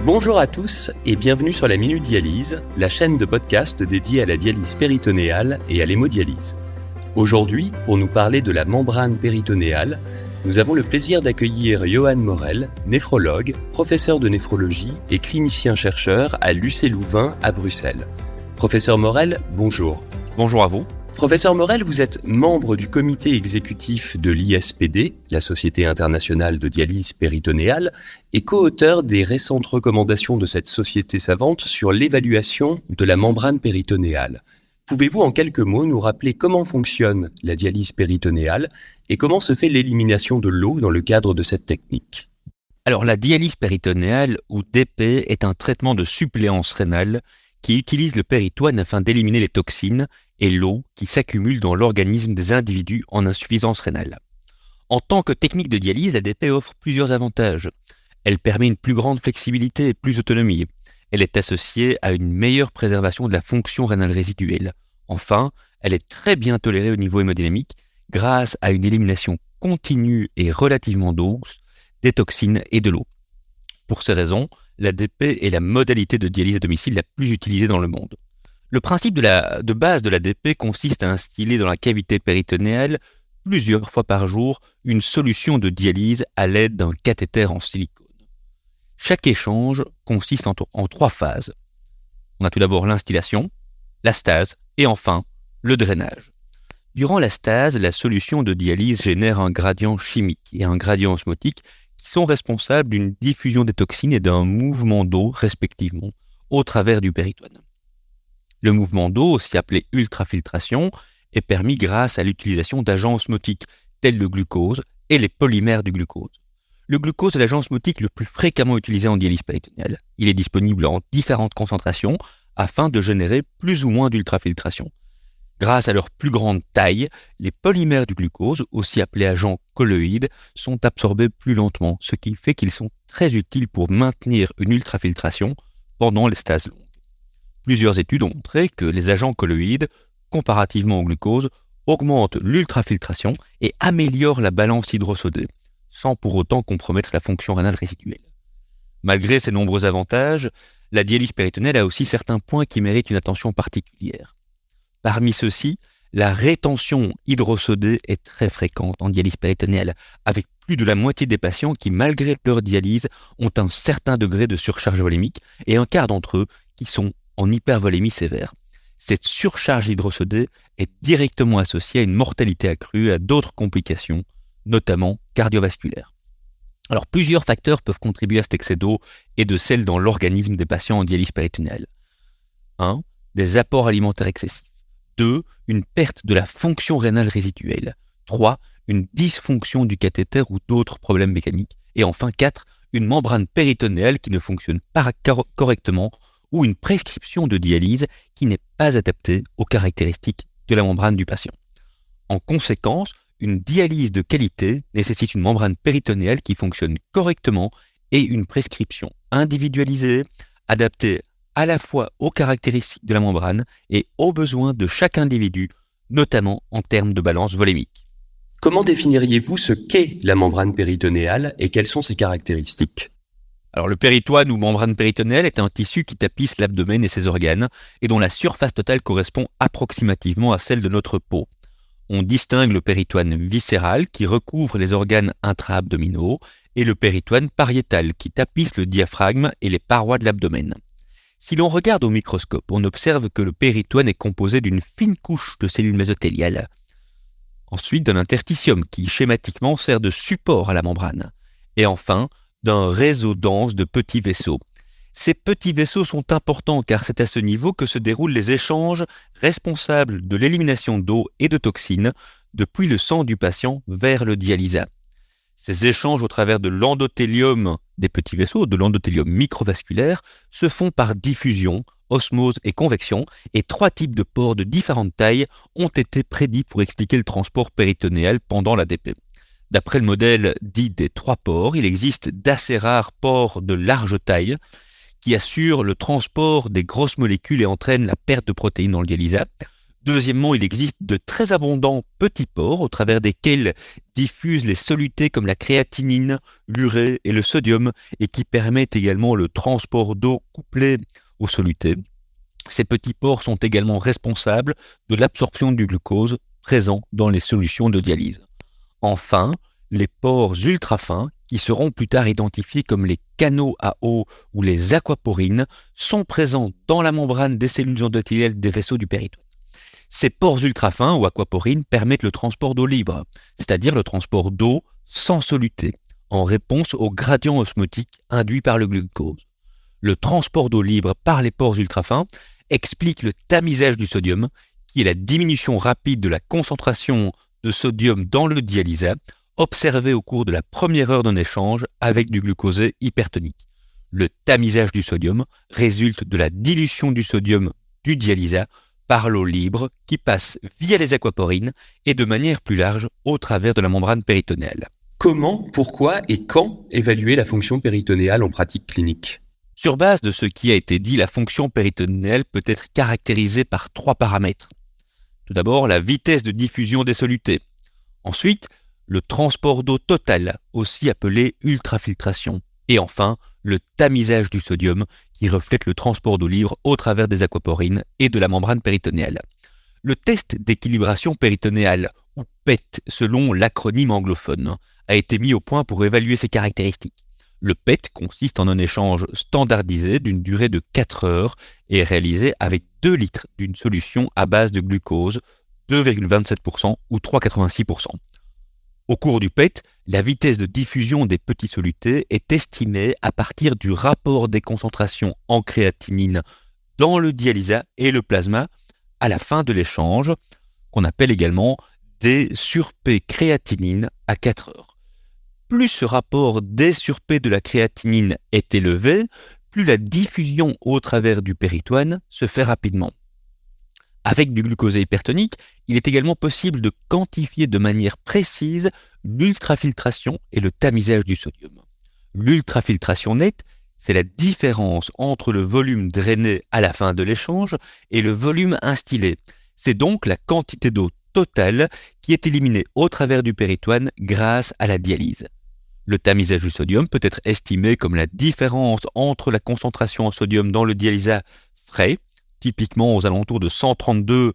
Bonjour à tous et bienvenue sur la Minute Dialyse, la chaîne de podcast dédiée à la dialyse péritonéale et à l'hémodialyse. Aujourd'hui, pour nous parler de la membrane péritonéale, nous avons le plaisir d'accueillir Johan Morel, néphrologue, professeur de néphrologie et clinicien-chercheur à l'UC Louvain à Bruxelles. Professeur Morel, bonjour. Bonjour à vous. Professeur Morel, vous êtes membre du comité exécutif de l'ISPD, la Société internationale de dialyse péritonéale, et co-auteur des récentes recommandations de cette société savante sur l'évaluation de la membrane péritonéale. Pouvez-vous en quelques mots nous rappeler comment fonctionne la dialyse péritonéale et comment se fait l'élimination de l'eau dans le cadre de cette technique ? Alors la dialyse péritonéale ou DP est un traitement de suppléance rénale qui utilise le péritoine afin d'éliminer les toxines et l'eau qui s'accumule dans l'organisme des individus en insuffisance rénale. En tant que technique de dialyse, la DP offre plusieurs avantages. Elle permet une plus grande flexibilité et plus d'autonomie. Elle est associée à une meilleure préservation de la fonction rénale résiduelle. Enfin, elle est très bien tolérée au niveau hémodynamique grâce à une élimination continue et relativement douce des toxines et de l'eau. Pour ces raisons, la DP est la modalité de dialyse à domicile la plus utilisée dans le monde. Le principe de base de la DP consiste à instiller dans la cavité péritonéale plusieurs fois par jour une solution de dialyse à l'aide d'un cathéter en silicone. Chaque échange consiste en 3 phases. On a tout d'abord l'instillation, la stase et enfin le drainage. Durant la stase, la solution de dialyse génère un gradient chimique et un gradient osmotique qui sont responsables d'une diffusion des toxines et d'un mouvement d'eau respectivement au travers du péritoine. Le mouvement d'eau, aussi appelé ultrafiltration, est permis grâce à l'utilisation d'agents osmotiques tels le glucose et les polymères du glucose. Le glucose est l'agent osmotique le plus fréquemment utilisé en dialyse péritonéale. Il est disponible en différentes concentrations afin de générer plus ou moins d'ultrafiltration. Grâce à leur plus grande taille, les polymères du glucose, aussi appelés agents colloïdes, sont absorbés plus lentement, ce qui fait qu'ils sont très utiles pour maintenir une ultrafiltration pendant les stases longues. Plusieurs études ont montré que les agents colloïdes, comparativement au glucose, augmentent l'ultrafiltration et améliorent la balance hydrosodée, sans pour autant compromettre la fonction rénale résiduelle. Malgré ces nombreux avantages, la dialyse péritonéale a aussi certains points qui méritent une attention particulière. Parmi ceux-ci, la rétention hydrosodée est très fréquente en dialyse péritonéale, avec plus de la moitié des patients qui, malgré leur dialyse, ont un certain degré de surcharge volémique et un quart d'entre eux qui sont en hypervolémie sévère. Cette surcharge hydrosodée est directement associée à une mortalité accrue et à d'autres complications, notamment cardiovasculaires. Alors plusieurs facteurs peuvent contribuer à cet excès d'eau et de sel dans l'organisme des patients en dialyse péritonéale. 1. Des apports alimentaires excessifs. 2. Une perte de la fonction rénale résiduelle. 3. Une dysfonction du cathéter ou d'autres problèmes mécaniques. Et enfin 4. Une membrane péritonéale qui ne fonctionne pas correctement ou une prescription de dialyse qui n'est pas adaptée aux caractéristiques de la membrane du patient. En conséquence, une dialyse de qualité nécessite une membrane péritonéale qui fonctionne correctement et une prescription individualisée, adaptée à la fois aux caractéristiques de la membrane et aux besoins de chaque individu, notamment en termes de balance volémique. Comment définiriez-vous ce qu'est la membrane péritonéale et quelles sont ses caractéristiques ? Alors le péritoine ou membrane péritonéale est un tissu qui tapisse l'abdomen et ses organes et dont la surface totale correspond approximativement à celle de notre peau. On distingue le péritoine viscéral qui recouvre les organes intra-abdominaux et le péritoine pariétal qui tapisse le diaphragme et les parois de l'abdomen. Si l'on regarde au microscope, on observe que le péritoine est composé d'une fine couche de cellules mésothéliales. Ensuite d'un interstitium qui schématiquement sert de support à la membrane. Et enfin, d'un réseau dense de petits vaisseaux. Ces petits vaisseaux sont importants car c'est à ce niveau que se déroulent les échanges responsables de l'élimination d'eau et de toxines depuis le sang du patient vers le dialysat. Ces échanges au travers de l'endothélium des petits vaisseaux, de l'endothélium microvasculaire, se font par diffusion, osmose et convection, et 3 types de pores de différentes tailles ont été prédits pour expliquer le transport péritonéal pendant la DP. D'après le modèle dit des 3 pores, il existe d'assez rares pores de large taille qui assurent le transport des grosses molécules et entraînent la perte de protéines dans le dialysat, Deuxièmement, il existe de très abondants petits pores au travers desquels diffusent les solutés comme la créatinine, l'urée et le sodium et qui permettent également le transport d'eau couplé aux solutés. Ces petits pores sont également responsables de l'absorption du glucose présent dans les solutions de dialyse. Enfin, les pores ultra-fins, qui seront plus tard identifiés comme les canaux à eau ou les aquaporines, sont présents dans la membrane des cellules endothéliales des vaisseaux du péritoine. Ces pores ultra-fins ou aquaporines permettent le transport d'eau libre, c'est-à-dire le transport d'eau sans soluté, en réponse au gradient osmotique induit par le glucose. Le transport d'eau libre par les pores ultra-fins explique le tamisage du sodium, qui est la diminution rapide de la concentration de sodium dans le dialysat, observée au cours de la première heure d'un échange avec du glucosé hypertonique. Le tamisage du sodium résulte de la dilution du sodium du dialysat par l'eau libre qui passe via les aquaporines et de manière plus large au travers de la membrane péritonéale. Comment, pourquoi et quand évaluer la fonction péritonéale en pratique clinique ? Sur base de ce qui a été dit, la fonction péritonéale peut être caractérisée par 3 paramètres. Tout d'abord, la vitesse de diffusion des solutés. Ensuite, le transport d'eau total, aussi appelé ultrafiltration. Et enfin, le tamisage du sodium, qui reflète le transport d'eau libre au travers des aquaporines et de la membrane péritonéale. Le test d'équilibration péritonéale, ou PET selon l'acronyme anglophone, a été mis au point pour évaluer ces caractéristiques. Le PET consiste en un échange standardisé d'une durée de 4 heures et est réalisé avec 2 litres d'une solution à base de glucose, 2,27% ou 3,86%. Au cours du PET, la vitesse de diffusion des petits solutés est estimée à partir du rapport des concentrations en créatinine dans le dialysat et le plasma à la fin de l'échange, qu'on appelle également D sur P créatinine à 4 heures. Plus ce rapport D sur P de la créatinine est élevé, plus la diffusion au travers du péritoine se fait rapidement. Avec du glucosé hypertonique, il est également possible de quantifier de manière précise l'ultrafiltration et le tamisage du sodium. L'ultrafiltration nette, c'est la différence entre le volume drainé à la fin de l'échange et le volume instillé. C'est donc la quantité d'eau totale qui est éliminée au travers du péritoine grâce à la dialyse. Le tamisage du sodium peut être estimé comme la différence entre la concentration en sodium dans le dialysat frais, typiquement aux alentours de 132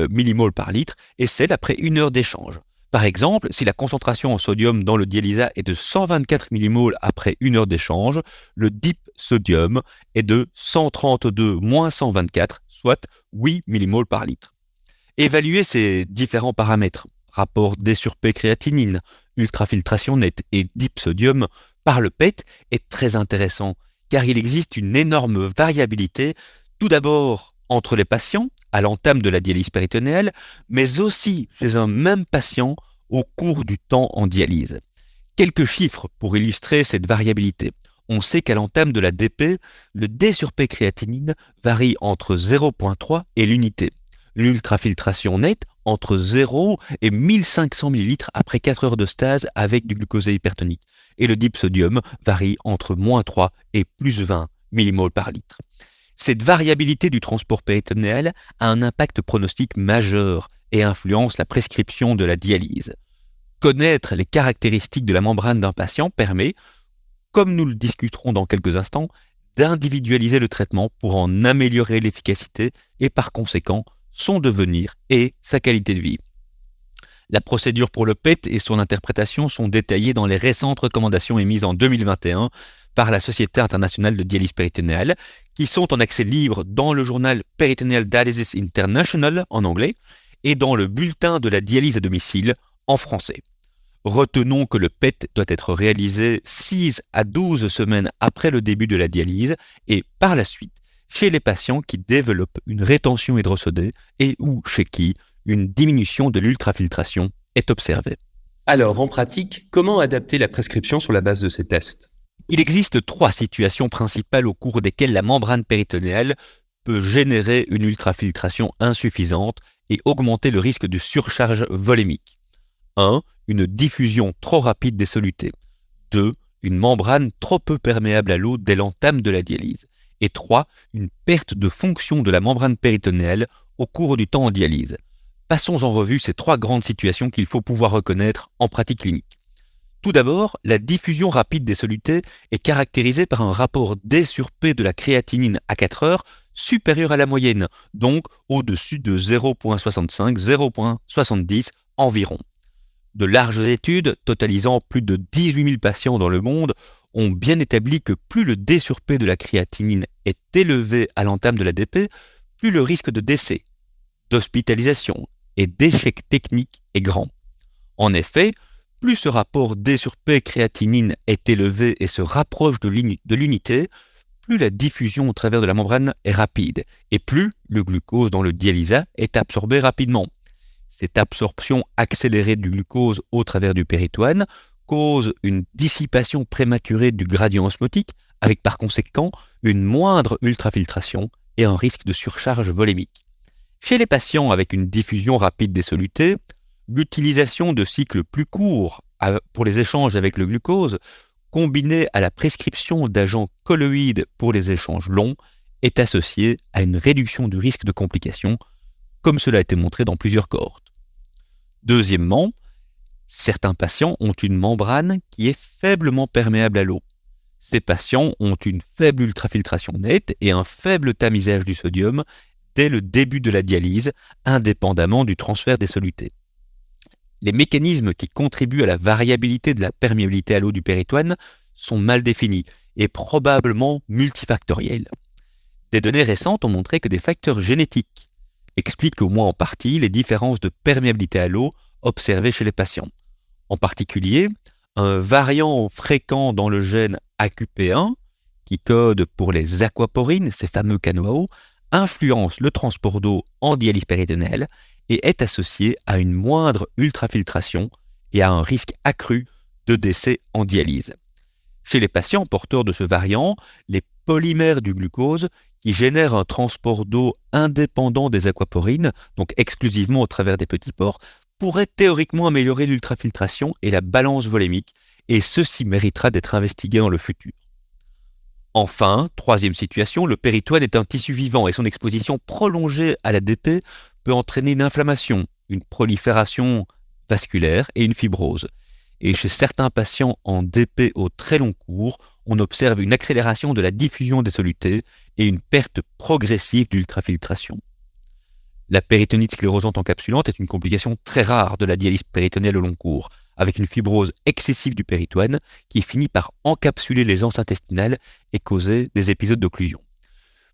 millimoles par litre, et celle après 1 heure d'échange. Par exemple, si la concentration en sodium dans le dialysat est de 124 millimoles après 1 heure d'échange, le dip sodium est de 132 moins 124, soit 8 millimoles par litre. Évaluer ces différents paramètres, rapport D sur P créatinine, ultrafiltration nette et dip sodium par le PET est très intéressant car il existe une énorme variabilité, tout d'abord entre les patients à l'entame de la dialyse péritonéale, mais aussi chez un même patient au cours du temps en dialyse. Quelques chiffres pour illustrer cette variabilité. On sait qu'à l'entame de la DP, le D sur P créatinine varie entre 0,3 et l'unité. L'ultrafiltration nette entre 0 et 1500 ml après 4 heures de stase avec du glucosé hypertonique. Et le dip sodium varie entre -3 et +20 millimoles par litre. Cette variabilité du transport péritonéal a un impact pronostique majeur et influence la prescription de la dialyse. Connaître les caractéristiques de la membrane d'un patient permet, comme nous le discuterons dans quelques instants, d'individualiser le traitement pour en améliorer l'efficacité et par conséquent son devenir et sa qualité de vie. La procédure pour le PET et son interprétation sont détaillées dans les récentes recommandations émises en 2021 par la Société internationale de dialyse péritonéale, qui sont en accès libre dans le journal Peritoneal Dialysis International en anglais et dans le bulletin de la dialyse à domicile en français. Retenons que le PET doit être réalisé 6 à 12 semaines après le début de la dialyse et par la suite chez les patients qui développent une rétention hydrosodée et ou chez qui une diminution de l'ultrafiltration est observée. Alors, en pratique, comment adapter la prescription sur la base de ces tests ? Il existe 3 situations principales au cours desquelles la membrane péritonéale peut générer une ultrafiltration insuffisante et augmenter le risque de surcharge volémique. 1. Une diffusion trop rapide des solutés. 2. Une membrane trop peu perméable à l'eau dès l'entame de la dialyse. Et 3. Une perte de fonction de la membrane péritonéale au cours du temps en dialyse. Passons en revue ces 3 grandes situations qu'il faut pouvoir reconnaître en pratique clinique. Tout d'abord, la diffusion rapide des solutés est caractérisée par un rapport D sur P de la créatinine à 4 heures supérieur à la moyenne, donc au-dessus de 0,65, 0,70 environ. De larges études, totalisant plus de 18 000 patients dans le monde, ont bien établi que plus le D sur P de la créatinine est élevé à l'entame de l'ADP, plus le risque de décès, d'hospitalisation et d'échec technique est grand. En effet, plus ce rapport D sur P créatinine est élevé et se rapproche de l'unité, plus la diffusion au travers de la membrane est rapide et plus le glucose dans le dialysat est absorbé rapidement. Cette absorption accélérée du glucose au travers du péritoine cause une dissipation prématurée du gradient osmotique avec par conséquent une moindre ultrafiltration et un risque de surcharge volémique. Chez les patients avec une diffusion rapide des solutés, l'utilisation de cycles plus courts pour les échanges avec le glucose, combinée à la prescription d'agents colloïdes pour les échanges longs, est associée à une réduction du risque de complications, comme cela a été montré dans plusieurs cohortes. Deuxièmement, certains patients ont une membrane qui est faiblement perméable à l'eau. Ces patients ont une faible ultrafiltration nette et un faible tamisage du sodium dès le début de la dialyse, indépendamment du transfert des solutés. Les mécanismes qui contribuent à la variabilité de la perméabilité à l'eau du péritoine sont mal définis et probablement multifactoriels. Des données récentes ont montré que des facteurs génétiques expliquent au moins en partie les différences de perméabilité à l'eau observées chez les patients. En particulier, un variant fréquent dans le gène AQP1, qui code pour les aquaporines, ces fameux canaux à eau, influence le transport d'eau en dialyse péritonéale et est associé à une moindre ultrafiltration et à un risque accru de décès en dialyse. Chez les patients porteurs de ce variant, les polymères du glucose, qui génèrent un transport d'eau indépendant des aquaporines, donc exclusivement au travers des petits pores, pourraient théoriquement améliorer l'ultrafiltration et la balance volémique, et ceci méritera d'être investigué dans le futur. Enfin, troisième situation, le péritoine est un tissu vivant et son exposition prolongée à l'ADP peut entraîner une inflammation, une prolifération vasculaire et une fibrose. Et chez certains patients en DP au très long cours, on observe une accélération de la diffusion des solutés et une perte progressive d'ultrafiltration. La péritonite sclérosante encapsulante est une complication très rare de la dialyse péritonéale au long cours, avec une fibrose excessive du péritoine qui finit par encapsuler les anses intestinales et causer des épisodes d'occlusion.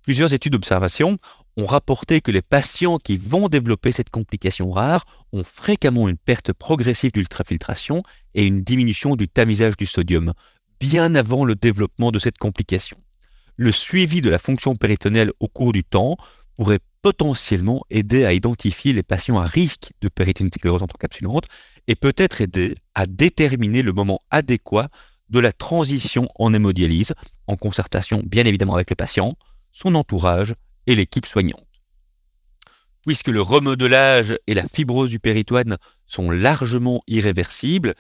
Plusieurs études d'observation ont rapporté que les patients qui vont développer cette complication rare ont fréquemment une perte progressive d'ultrafiltration et une diminution du tamisage du sodium, bien avant le développement de cette complication. Le suivi de la fonction péritonéale au cours du temps pourrait potentiellement aider à identifier les patients à risque de péritonite sclérosante encapsulante et peut-être aider à déterminer le moment adéquat de la transition en hémodialyse, en concertation bien évidemment avec le patient, son entourage et l'équipe soignante. Puisque le remodelage et la fibrose du péritoine sont largement irréversibles,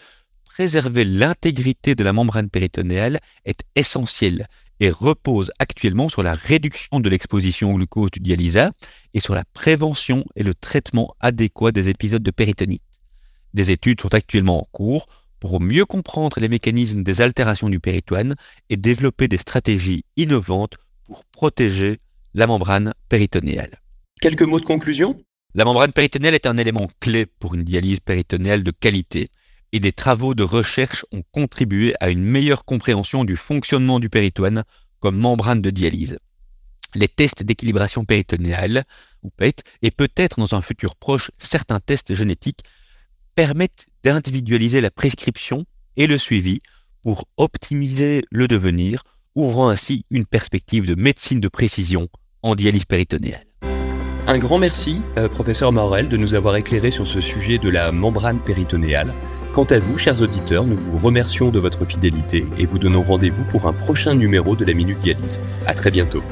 préserver l'intégrité de la membrane péritonéale est essentiel et repose actuellement sur la réduction de l'exposition au glucose du dialysat et sur la prévention et le traitement adéquat des épisodes de péritonite. Des études sont actuellement en cours pour mieux comprendre les mécanismes des altérations du péritoine et développer des stratégies innovantes pour protéger la membrane péritonéale. Quelques mots de conclusion ? La membrane péritonéale est un élément clé pour une dialyse péritonéale de qualité et des travaux de recherche ont contribué à une meilleure compréhension du fonctionnement du péritoine comme membrane de dialyse. Les tests d'équilibration péritonéale, ou PET, et peut-être dans un futur proche certains tests génétiques, permettent d'individualiser la prescription et le suivi pour optimiser le devenir, ouvrant ainsi une perspective de médecine de précision en dialyse péritonéale. Un grand merci, professeur Morel, de nous avoir éclairé sur ce sujet de la membrane péritonéale. Quant à vous, chers auditeurs, nous vous remercions de votre fidélité et vous donnons rendez-vous pour un prochain numéro de la Minute Dialyse. À très bientôt.